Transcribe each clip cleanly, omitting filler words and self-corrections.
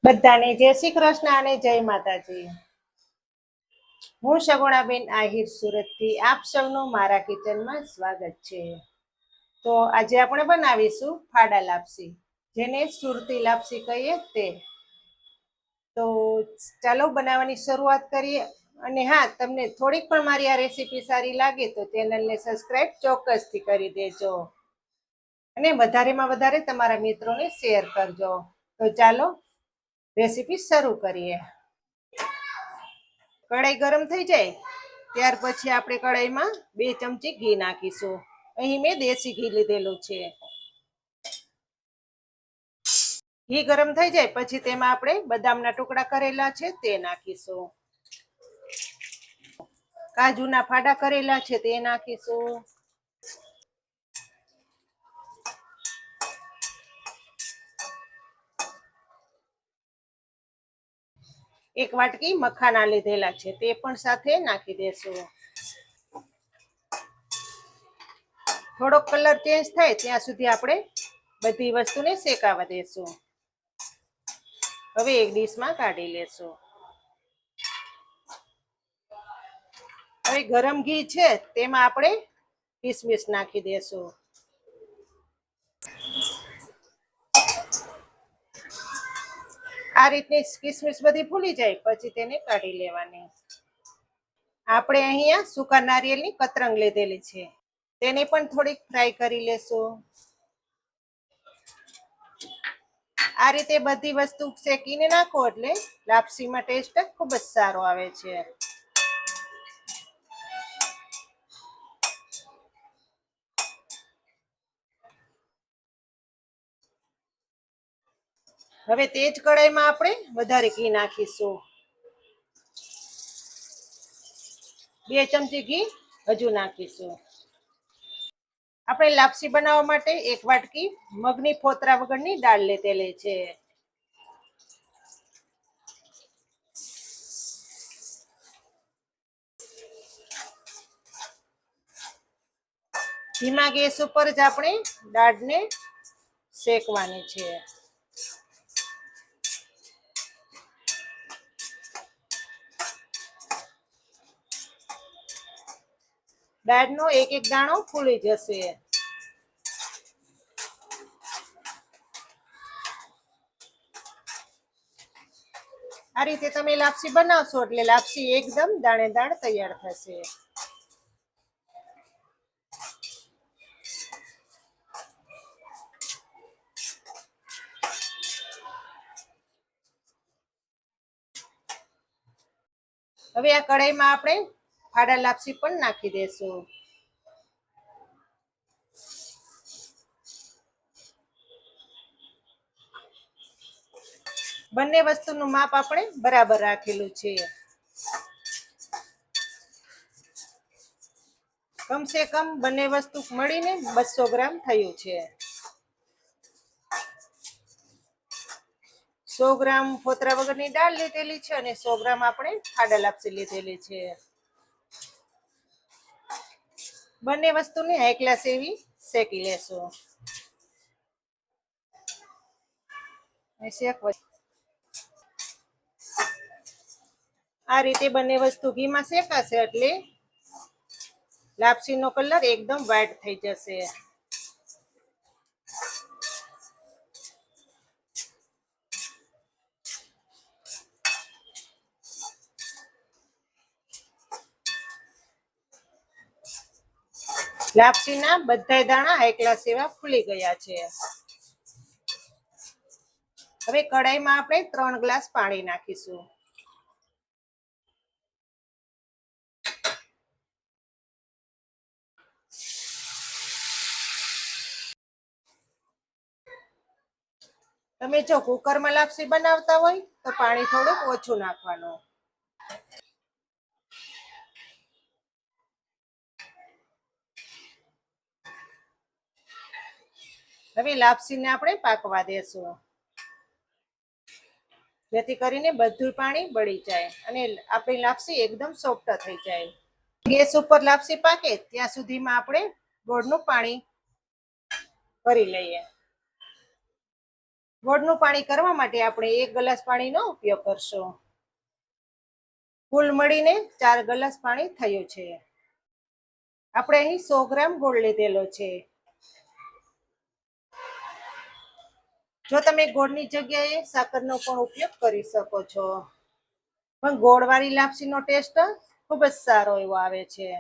બધાને જય શ્રી કૃષ્ણ અને જય માતાજી. હું સગુણાબેન આહિર સુરતથી આપ સૌનું મારા કિચનમાં સ્વાગત છે. તો આજે આપણે બનાવીશું ફાડા લાપસી, જેને સુરતી લાપસી કહીએ તે. તો ચાલો બનાવવાની શરૂઆત કરીએ. અને હા, તમને થોડીક પણ મારી આ રેસીપી સારી લાગે તો ચેનલને સબસ્ક્રાઇબ ચોક્કસથી કરી દેજો અને વધારેમાં વધારે તમારા મિત્રોને શેર કરજો. તો ચાલો રેસીપી શરૂ કરીએ. કઢાઈ ગરમ થઈ જાય ત્યાર પછી આપણે કઢાઈમાં 2 ચમચી ઘી નાખીશું. અહીં મેં દેશી ઘી લીધેલું છે. ઘી ગરમ થઈ જાય પછી તેમાં આપણે બદામના ટુકડા કરેલા છે તે નાખીશું. કાજુના ફાડા કરેલા છે તે નાખીશું. એક વાટકી મખાના લીધેલા છે તે પણ સાથે નાખી દેશું. થોડોક કલર ચેન્જ થાય ત્યાં સુધી આપણે બધી વસ્તુને શેકાવા દેશું. હવે એક ડીશમાં કાઢી લેશું. હવે ગરમ ઘી છે તેમાં આપણે કિસમિસ નાખી દેશું. આ રીતે કિસમિસ બધી ફૂલી જાય પછી તેને કાઢી લેવાની. આપણે અહીંયા સૂકા નારિયેળની કતરંગ લીધેલી છે, તેને પણ થોડીક ફ્રાય કરી લેશું. આ રીતે બધી વસ્તુ શેકીને નાખો એટલે લાપસીમાં ટેસ્ટ ખૂબ જ સારો આવે છે. હવે તે જ કઢાઈમાં આપણે વધારે ઘી નાખીશું. 2 ચમચી ઘી હજુ નાખીશું. આપણે લાપસી બનાવવા માટે 1 વાટકી મગની ફોતરા વગરની દાળ લીધેલી છે. ધીમા ગેસ ઉપર જ આપણે દાળને શેકવાની છે. દાળનો એક એક દાણો ફૂલી જશે. આ રીતે તમે લાપસી બનાવશો એટલે લાપસી એકદમ દાણેદાર તૈયાર થશે. હવે આ કઢાઈમાં આપણે ફાડા લાપસી પણ નાખી દેશું. બંને વસ્તુનું માપ આપણે બરાબર રાખેલું છે. કમસે કમ બંને વસ્તુ મળીને 200 ગ્રામ થયું છે. 100 ગ્રામ ફોતરા વગરની દાળ લીધેલી છે અને 100 ગ્રામ આપણે ફાડા લાપસી લીધેલી છે. બંને વસ્તુને હાઈ ક્લાસ એવી શેકી લેશું. આ રીતે બંને વસ્તુ ઘીમાં શેકાશે એટલે લાપસીનો કલર એકદમ વ્હાઈટ થઈ જશે. લાપસીના બધાય દાણા હાઈ ક્લાસ એવા ફૂલી ગયા છે. હવે કઢાઈમાં આપણે 3 ગ્લાસ પાણી નાખીશું. તમે જો કુકરમાં લાપસી બનાવતા હોય તો પાણી થોડુંક ઓછું નાખવાનું. હવે લાપસીને આપણે પાકવા દેશું, જેથી કરીને બધું પાણી બળી જાય અને આપણી લાપસી એકદમ સોફ્ટ થઈ જાય. ગેસ ઉપર લાપસી પાકે ત્યાં સુધીમાં આપણે ગોળનું પાણી ભરી લઈએ. ગોળનું પાણી કરવા માટે આપણે 1 ગ્લાસ પાણીનો ઉપયોગ કરશું. કુલ મળીને 4 ગ્લાસ પાણી થયું છે. આપણે અહીં 100 ગ્રામ ગોળ લીધેલો છે. જો તમે ગોળની જગ્યાએ સાકરનો પણ ઉપયોગ કરી શકો છો, પણ ગોળવાળી લાપસીનો ટેસ્ટ ખૂબ જ સારો એવો આવે છે.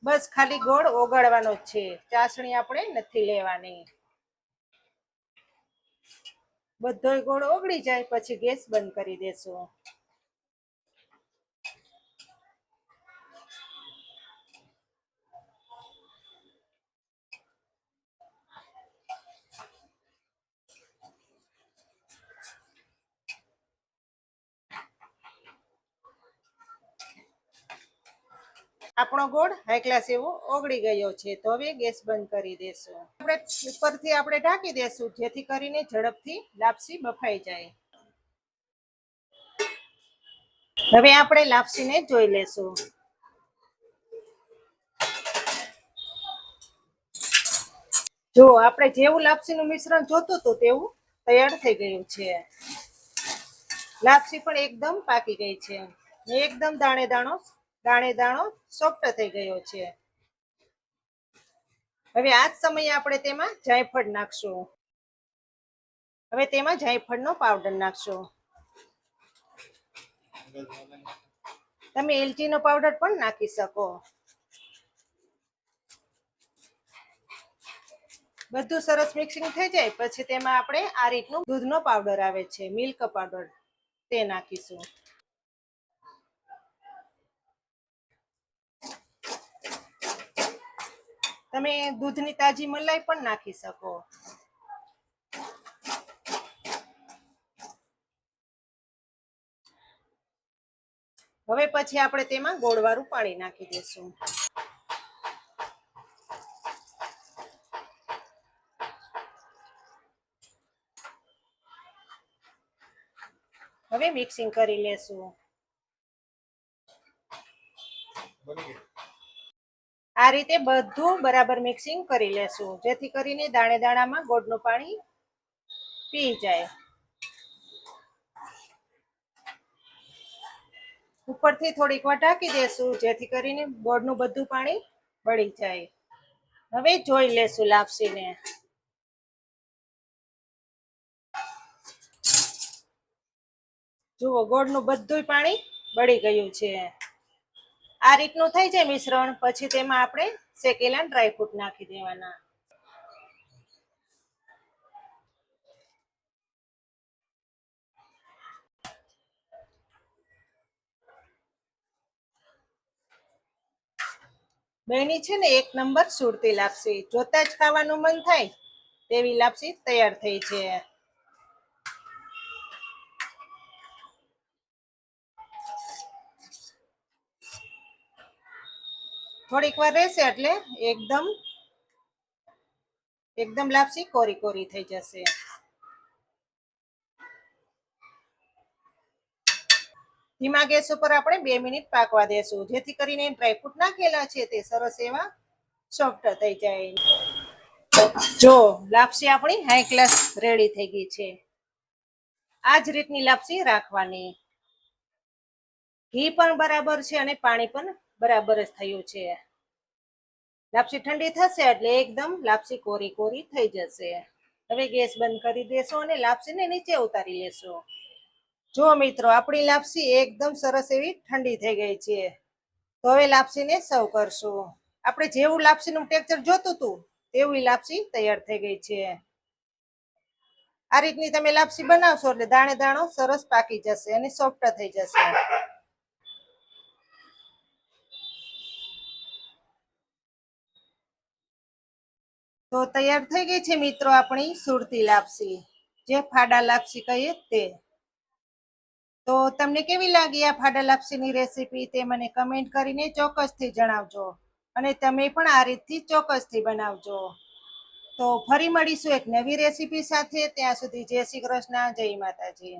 બસ ખાલી ગોળ ઓગાળવાનો જ છે, ચાસણી આપણે નથી લેવાની. બધોય ગોળ ઓગળી જાય પછી ગેસ બંધ કરી દેશું. આપણો ગોળ હાઈ ક્લાસ એવો ઓગળી ગયો છે, તો હવે ગેસ બંધ કરી દેશું. આપણે ઉપરથી આપણે ઢાંકી દેશું, જેથી કરીને ઝડપથી લાપસી બફાઈ જાય. હવે આપણે લાપસીને જોઈ લેશું. જો આપણે જેવું લાપસીનું મિશ્રણ જોતું હતું તેવું તૈયાર થઈ ગયું છે. લાપસી પણ એકદમ પાકી ગઈ છે, એકદમ દાણે દાણો સોફ્ટ થઈ ગયો છે. હવે આ જ સમયે આપણે તેમાં જાયફળ નાખશું. હવે તેમાં જાયફળનો પાવડર નાખશું. તમે એલચીનો પાવડર પણ નાખી શકો. બધું સરસ મિક્સિંગ થઈ જાય પછી તેમાં આપણે આ રીતનું દૂધનો પાવડર આવે છે, મિલ્ક પાવડર, તે નાખીશું. તમે દૂધની તાજી મલાઈ પણ નાખી શકો. હવે પછી આપણે તેમાં ગોળવાળું પાણી નાખી દઈશું. હવે મિક્સિંગ કરી લેશું. આ રીતે બધું બરાબર મિક્સિંગ કરી લેશું, જેથી કરીને દાણે દાણામાં ગોળનું પાણી પી જાય. ઉપરથી થોડીક વાર ઢાંકી દેશું, જેથી કરીને ગોળનું બધું પાણી બળી જાય. હવે જોઈ લેશું લાપસીને. જુઓ, ગોળનું બધું પાણી બળી ગયું છે. આ રીતનું થઈ જાય મિશ્રણ પછી તેમાં આપણે શેકેલા ડ્રાયફ્રૂટ નાખી દેવાના. બહેની છે ને, એક નંબર સુરતી લાપસી, જોતા જ ખાવાનું મન થાય તેવી લાપસી તૈયાર થઈ છે. થોડીક વાર રહેશે એટલે એકદમ લાપસી કોરી કોરી થઈ જશે. ધીમા ગેસ ઉપર આપણે 2 મિનિટ પાકવા દેશું, જેથી કરીને ડ્રાયફ્રૂટ નાખેલા છે તે સરસ એવા સોફ્ટ થઈ જાય. જો લાપસી આપણી હાઈ ક્લાસ રેડી થઈ ગઈ છે. આ જ રીતની લાપસી રાખવાની. ઘી પણ બરાબર છે અને પાણી પણ બરાબર જ થયું છે. લાપસી ઠંડી થશે એટલે એકદમ લાપસી કોરી કોરી થઈ જશે. હવે ગેસ બંધ કરી દેશું અને લાપસીને નીચે ઉતારી લેશું. જો મિત્રો, આપણી લાપસી એકદમ સરસ એવી ઠંડી થઈ ગઈ છે. તો હવે લાપસીને સર્વ કરશું. આપણે જેવું લાપસીનું ટેક્સચર જોતું હતું તેવી લાપસી તૈયાર થઈ ગઈ છે. આ રીતની તમે લાપસી બનાવશો એટલે દાણે દાણો સરસ પાકી જશે અને સોફ્ટ થઈ જશે. તો તૈયાર થઈ ગઈ છે મિત્રો આપણી સુરતી લાપસી, જે ફાડા લાપસી કહીએ તે. તો તમને કેવી લાગી આ ફાડા લાપસીની રેસીપી તે મને કમેન્ટ કરીને ચોક્કસથી જણાવજો, અને તમે પણ આ રીતથી ચોક્કસથી બનાવજો. તો ફરી મળીશું એક નવી રેસીપી સાથે. ત્યાં સુધી જય શ્રી કૃષ્ણ, જય માતાજી.